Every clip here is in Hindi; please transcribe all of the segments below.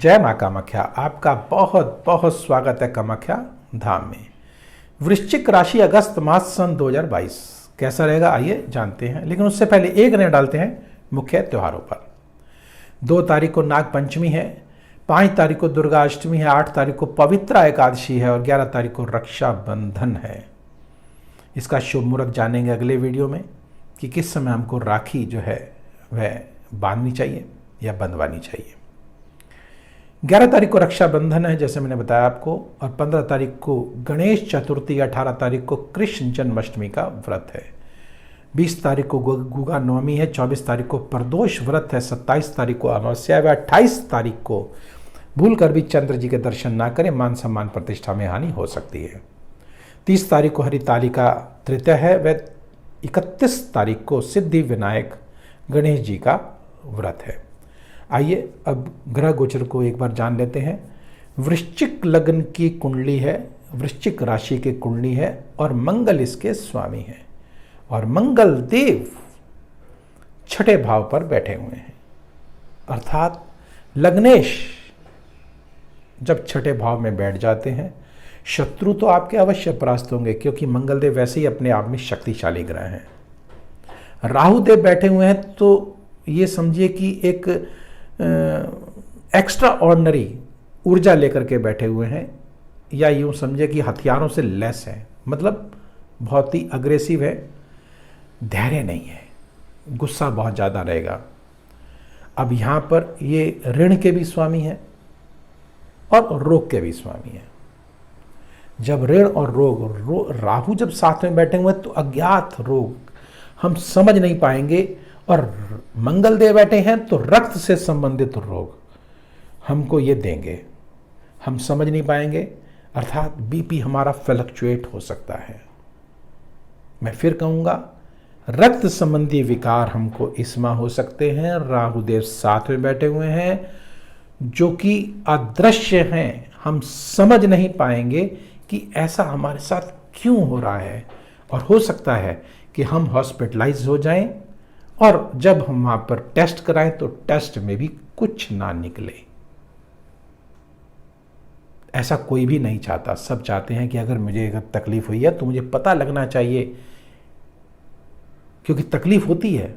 जय माँ कामाख्या। आपका बहुत बहुत स्वागत है कामाख्या धाम में। वृश्चिक राशि अगस्त मास सन 2022 कैसा रहेगा आइए जानते हैं, लेकिन उससे पहले एक नजर डालते हैं मुख्य त्योहारों पर। 2 तारीख को नाग पंचमी है, 5 तारीख को दुर्गा अष्टमी है, 8 तारीख को पवित्रा एकादशी है और 11 तारीख को रक्षाबंधन है। इसका शुभ मुहूर्त जानेंगे अगले वीडियो में कि किस समय हमको राखी जो है वह बांधनी चाहिए या बंधवानी चाहिए। 11 तारीख को रक्षाबंधन है जैसे मैंने बताया आपको, और 15 तारीख को गणेश चतुर्थी, 18 तारीख को कृष्ण जन्माष्टमी का व्रत है, 20 तारीख को गुगा नवमी है, 24 तारीख को प्रदोष व्रत है, 27 तारीख को अमावस्या है, 28 तारीख को भूल कर भी चंद्र जी के दर्शन ना करें, मान सम्मान प्रतिष्ठा में हानि हो सकती है। 30 तारीख को हरितालिका तृतीया है, वह 31 तारीख को सिद्धि विनायक गणेश जी का व्रत है। आइए अब ग्रह गोचर को एक बार जान लेते हैं। वृश्चिक लग्न की कुंडली है, वृश्चिक राशि की कुंडली है और मंगल इसके स्वामी है, और मंगल देव 6ठे भाव पर बैठे हुए हैं, अर्थात लग्नेश जब 6ठे भाव में बैठ जाते हैं शत्रु तो आपके अवश्य परास्त होंगे, क्योंकि मंगल देव वैसे ही अपने आप में शक्तिशाली ग्रह हैं। राहु देव बैठे हुए हैं तो ये समझिए कि एक एक्स्ट्रा ऑर्डिनरी ऊर्जा लेकर के बैठे हुए हैं, या यूं समझे कि हथियारों से लैस है, मतलब बहुत ही अग्रेसिव है, धैर्य नहीं है, गुस्सा बहुत ज़्यादा रहेगा। अब यहाँ पर ये ऋण के भी स्वामी हैं और रोग के भी स्वामी हैं। जब ऋण और रोग राहु जब साथ में बैठे हुए तो अज्ञात रोग हम समझ नहीं पाएंगे, और मंगल देव बैठे हैं तो रक्त से संबंधित रोग हमको ये देंगे, हम समझ नहीं पाएंगे, अर्थात बीपी हमारा फ्लक्चुएट हो सकता है। मैं फिर कहूँगा, रक्त संबंधी विकार हमको इस माह हो सकते हैं। राहु देव साथ में बैठे हुए हैं जो कि अदृश्य हैं, हम समझ नहीं पाएंगे कि ऐसा हमारे साथ क्यों हो रहा है, और हो सकता है कि हम हॉस्पिटलाइज हो जाएं, और जब हम वहां पर टेस्ट कराएं तो टेस्ट में भी कुछ ना निकले। ऐसा कोई भी नहीं चाहता, सब चाहते हैं कि अगर मुझे तकलीफ हुई है तो मुझे पता लगना चाहिए, क्योंकि तकलीफ होती है।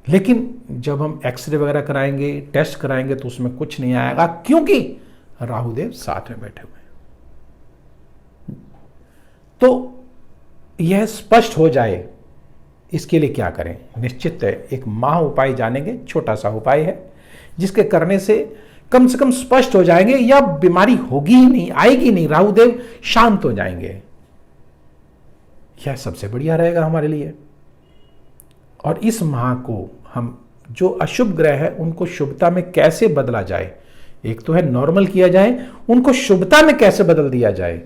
लेकिन जब हम एक्सरे वगैरह कराएंगे, टेस्ट कराएंगे तो उसमें कुछ नहीं आएगा, क्योंकि राहुदेव साथ में बैठे हुए हैं। तो यह स्पष्ट हो जाए इसके लिए क्या करें, निश्चित है एक महा उपाय जानेंगे। छोटा सा उपाय है जिसके करने से कम स्पष्ट हो जाएंगे, या बीमारी होगी ही नहीं, आएगी नहीं, राहुदेव शांत हो जाएंगे। यह सबसे बढ़िया रहेगा हमारे लिए। और इस माह को हम जो अशुभ ग्रह है उनको शुभता में कैसे बदला जाए, एक तो है नॉर्मल किया जाए, उनको शुभता में कैसे बदल दिया जाए,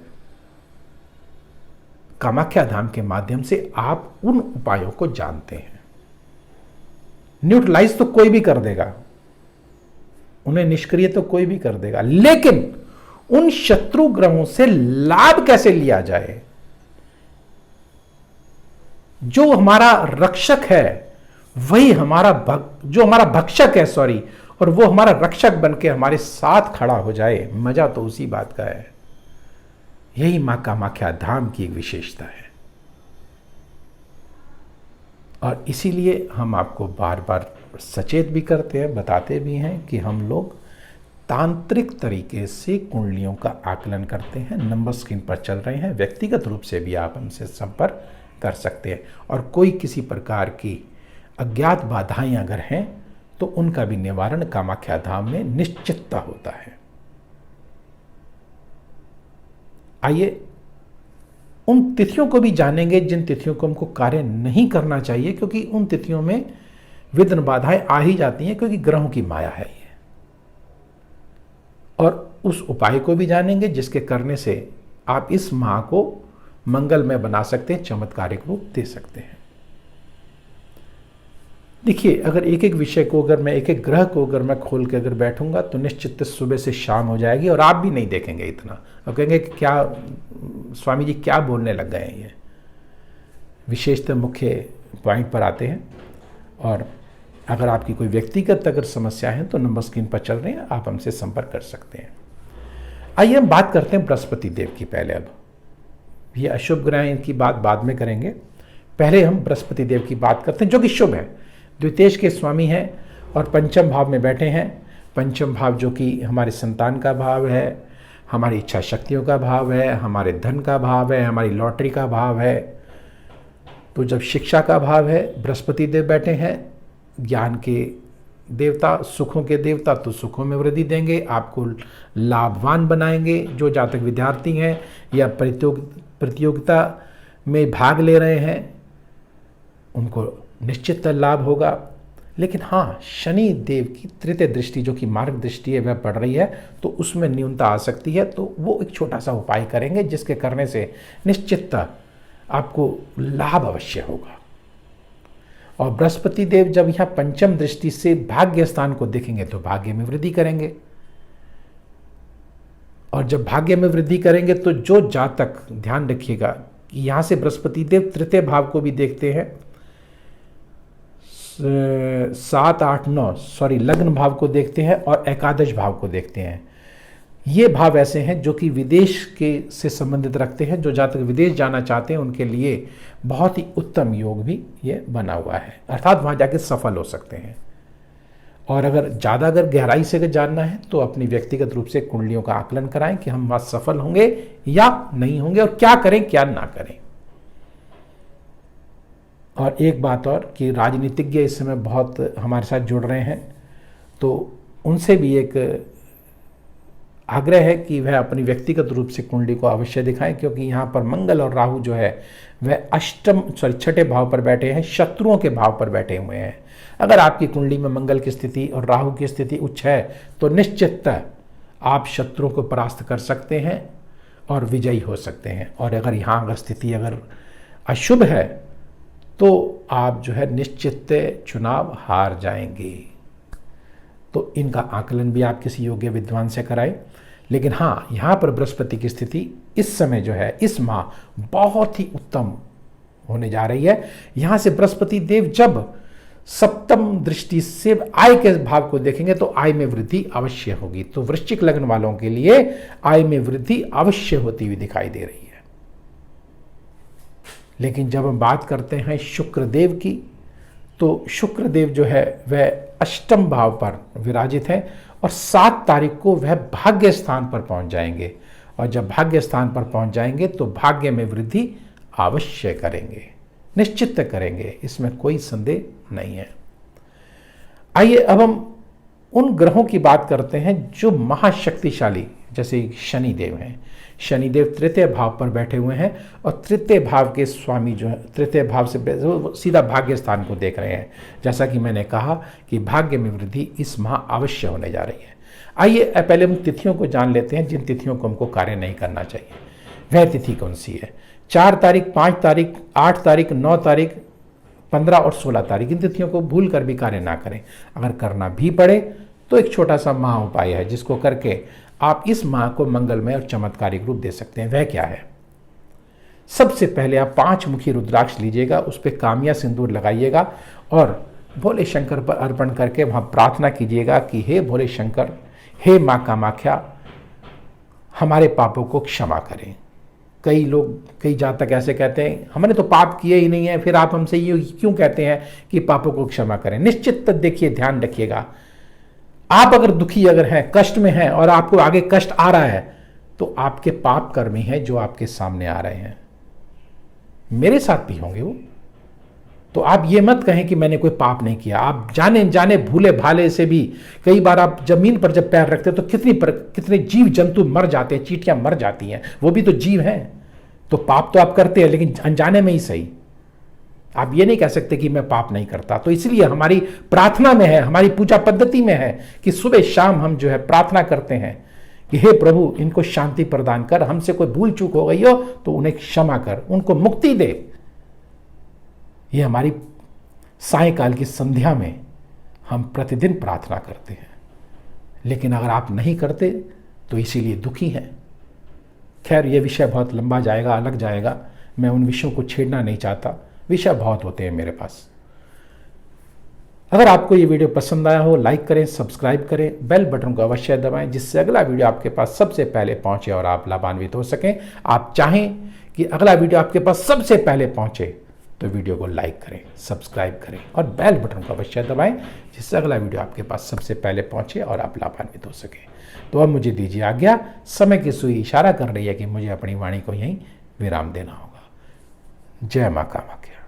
कामाख्या धाम के माध्यम से आप उन उपायों को जानते हैं। न्यूट्रलाइज तो कोई भी कर देगा, उन्हें निष्क्रिय तो कोई भी कर देगा, लेकिन उन शत्रु ग्रहों से लाभ कैसे लिया जाए। जो हमारा रक्षक है वही जो हमारा भक्षक है, और वो हमारा रक्षक बनके हमारे साथ खड़ा हो जाए, मजा तो उसी बात का है। यही मां कामाख्या धाम की एक विशेषता है, और इसीलिए हम आपको बार बार सचेत भी करते हैं, बताते भी हैं कि हम लोग तांत्रिक तरीके से कुंडलियों का आकलन करते हैं। नंबर स्क्रीन पर चल रहे हैं, व्यक्तिगत रूप से भी आप हमसे संपर्क कर सकते हैं, और कोई किसी प्रकार की अज्ञात बाधाएं अगर हैं तो उनका भी निवारण कामाख्या धाम में निश्चितता होता है। आइए उन तिथियों को भी जानेंगे जिन तिथियों को हमको कार्य नहीं करना चाहिए, क्योंकि उन तिथियों में विघ्न बाधाएं आ ही जाती हैं, क्योंकि ग्रहों की माया है ये। और उस उपाय को भी जानेंगे जिसके करने से आप इस माह को मंगलमय बना सकते हैं, चमत्कारिक रूप दे सकते हैं। देखिए, अगर एक एक विषय को, अगर मैं एक एक ग्रह को अगर मैं खोल के अगर बैठूंगा तो निश्चित सुबह से शाम हो जाएगी, और आप भी नहीं देखेंगे इतना, और कहेंगे कि क्या स्वामी जी क्या बोलने लग गए हैं। ये विशेषतः मुख्य पॉइंट पर आते हैं, और अगर आपकी कोई व्यक्तिगत अगर समस्या है तो नंबर स्क्रीन पर चल रहे हैं, आप हमसे संपर्क कर सकते हैं। आइए हम बात करते हैं बृहस्पति देव की पहले। अब ये अशुभ ग्रह हैं, इनकी बात बाद में करेंगे, पहले हम बृहस्पति देव की बात करते हैं जो कि शुभ है, द्वितेश के स्वामी हैं और पंचम भाव में बैठे हैं। पंचम भाव जो कि हमारे संतान का भाव है, हमारी इच्छा शक्तियों का भाव है, हमारे धन का भाव है, हमारी लॉटरी का भाव है। तो जब शिक्षा का भाव है, बृहस्पति देव बैठे हैं, ज्ञान के देवता, सुखों के देवता, तो सुखों में वृद्धि देंगे, आपको लाभवान बनाएंगे। जो जातक विद्यार्थी हैं या प्रतियोगिता में भाग ले रहे हैं उनको निश्चित लाभ होगा। लेकिन हाँ, शनि देव की तृतीय दृष्टि जो कि मार्ग दृष्टि है वह पड़ रही है, तो उसमें न्यूनता आ सकती है। तो वो एक छोटा सा उपाय करेंगे जिसके करने से निश्चित आपको लाभ अवश्य होगा। और बृहस्पति देव जब यहाँ पंचम दृष्टि से भाग्य स्थान को देखेंगे तो भाग्य में वृद्धि करेंगे। और जब भाग्य में वृद्धि करेंगे तो जो जातक, ध्यान रखिएगा कि यहाँ से बृहस्पति देव तृतीय भाव को भी देखते हैं, 7, 8, 9 लग्न भाव को देखते हैं और एकादश भाव को देखते हैं। ये भाव ऐसे हैं जो कि विदेश के से संबंधित रखते हैं। जो जातक विदेश जाना चाहते हैं उनके लिए बहुत ही उत्तम योग भी ये बना हुआ है, अर्थात वहाँ जाके सफल हो सकते हैं। और अगर गहराई से जानना है तो अपनी व्यक्तिगत रूप से कुंडलियों का आकलन कराएं कि हम वहाँ सफल होंगे या नहीं होंगे और क्या करें क्या ना करें। और एक बात और कि राजनीतिज्ञ इस समय बहुत हमारे साथ जुड़ रहे हैं, तो उनसे भी एक आग्रह है कि वह अपनी व्यक्तिगत रूप से कुंडली को अवश्य दिखाएं, क्योंकि यहाँ पर मंगल और राहु जो है वह छठे भाव पर बैठे हैं, शत्रुओं के भाव पर बैठे हुए हैं। अगर आपकी कुंडली में मंगल की स्थिति और राहु की स्थिति उच्च है तो निश्चित आप शत्रुओं को परास्त कर सकते हैं और विजयी हो सकते हैं। और अगर यहाँ अगर स्थिति अशुभ है तो आप जो है निश्चित चुनाव हार जाएंगे। तो इनका आकलन भी आप किसी योग्य विद्वान से कराएं। लेकिन हाँ, यहाँ पर बृहस्पति की स्थिति इस समय जो है, इस माह बहुत ही उत्तम होने जा रही है। यहाँ से बृहस्पति देव जब सप्तम दृष्टि से आय के भाव को देखेंगे तो आय में वृद्धि अवश्य होगी। तो वृश्चिक लग्न वालों के लिए आय में वृद्धि अवश्य होती हुई दिखाई दे रही है। लेकिन जब हम बात करते हैं शुक्रदेव की, तो शुक्रदेव जो है वह अष्टम भाव पर विराजित है और 7 तारीख को वह भाग्य स्थान पर पहुंच जाएंगे। और जब भाग्य स्थान पर पहुंच जाएंगे तो भाग्य में वृद्धि अवश्य करेंगे, निश्चित करेंगे, इसमें कोई संदेह नहीं है। आइए अब हम उन ग्रहों की बात करते हैं जो महाशक्तिशाली, जैसे शनिदेव हैं। शनिदेव तृतीय भाव पर बैठे हुए हैं और तृतीय भाव के स्वामी जो है तृतीय भाव से सीधा भाग्य स्थान को देख रहे हैं। जैसा कि मैंने कहा कि भाग्य में वृद्धि इस माह अवश्य होने जा रही है। आइए पहले हम तिथियों को जान लेते हैं जिन तिथियों को हमको कार्य नहीं करना चाहिए। वह तिथि कौन सी है? 4 तारीख, 5 तारीख, 8 तारीख, 9 तारीख, 15 और 16 तारीख, इन तिथियों को भूल कर भी कार्य ना करें। अगर करना भी पड़े तो एक छोटा सा महा उपाय है जिसको करके आप इस माह को मंगलमय और चमत्कारिक रूप दे सकते हैं। वह क्या है? सबसे पहले आप 5 मुखी रुद्राक्ष लीजिएगा, उस पर कामिया सिंदूर लगाइएगा और भोले शंकर पर अर्पण करके वहाँ प्रार्थना कीजिएगा कि हे भोले शंकर, हे माँ कामाख्या, हमारे पापों को क्षमा करें। कई जातक ऐसे कहते हैं हमने तो पाप किए ही नहीं है, फिर आप हमसे ये क्यों कहते हैं कि पापों को क्षमा करें? निश्चित देखिए, ध्यान रखिएगा, आप अगर दुखी हैं, कष्ट में हैं और आपको आगे कष्ट आ रहा है तो आपके पाप कर्म ही हैं जो आपके सामने आ रहे हैं। मेरे साथ भी होंगे वो। तो आप ये मत कहें कि मैंने कोई पाप नहीं किया। आप जाने जाने भूले भाले से भी कई बार आप जमीन पर जब पैर रखते तो कितने जीव जंतु मर जाते हैं, चींटियां मर जाती हैं, वो भी तो जीव हैं। तो पाप तो आप करते हैं लेकिन अनजाने में ही सही। आप ये नहीं कह सकते कि मैं पाप नहीं करता। तो इसलिए हमारी प्रार्थना में है, हमारी पूजा पद्धति में है कि सुबह शाम हम जो है प्रार्थना करते हैं कि हे प्रभु, इनको शांति प्रदान कर, हमसे कोई भूल चूक हो गई हो तो उन्हें क्षमा कर, उनको मुक्ति दे। ये हमारी सायंकाल की संध्या में हम प्रतिदिन प्रार्थना करते हैं। लेकिन अगर आप नहीं करते तो इसीलिए दुखी हैं। खैर, ये विषय बहुत लंबा जाएगा, अलग जाएगा, मैं उन विषयों को छेड़ना नहीं चाहता, विषय बहुत होते हैं मेरे पास। अगर आपको ये वीडियो पसंद आया हो, लाइक करें, सब्सक्राइब करें, बेल बटन को अवश्य दबाएं, जिससे अगला वीडियो आपके पास सबसे पहले पहुंचे और आप लाभान्वित हो सकें। आप चाहें कि अगला वीडियो आपके पास सबसे पहले पहुंचे तो वीडियो को लाइक करें, सब्सक्राइब करें और बेल बटन को अवश्य दबाएं, जिससे अगला वीडियो आपके पास सबसे पहले पहुंचे और आप लाभान्वित हो सकें। तो अब मुझे दीजिए आज्ञा, समय की सुई इशारा कर रही है कि मुझे अपनी वाणी को यहीं विराम देना होगा। जय मां कामाख्या।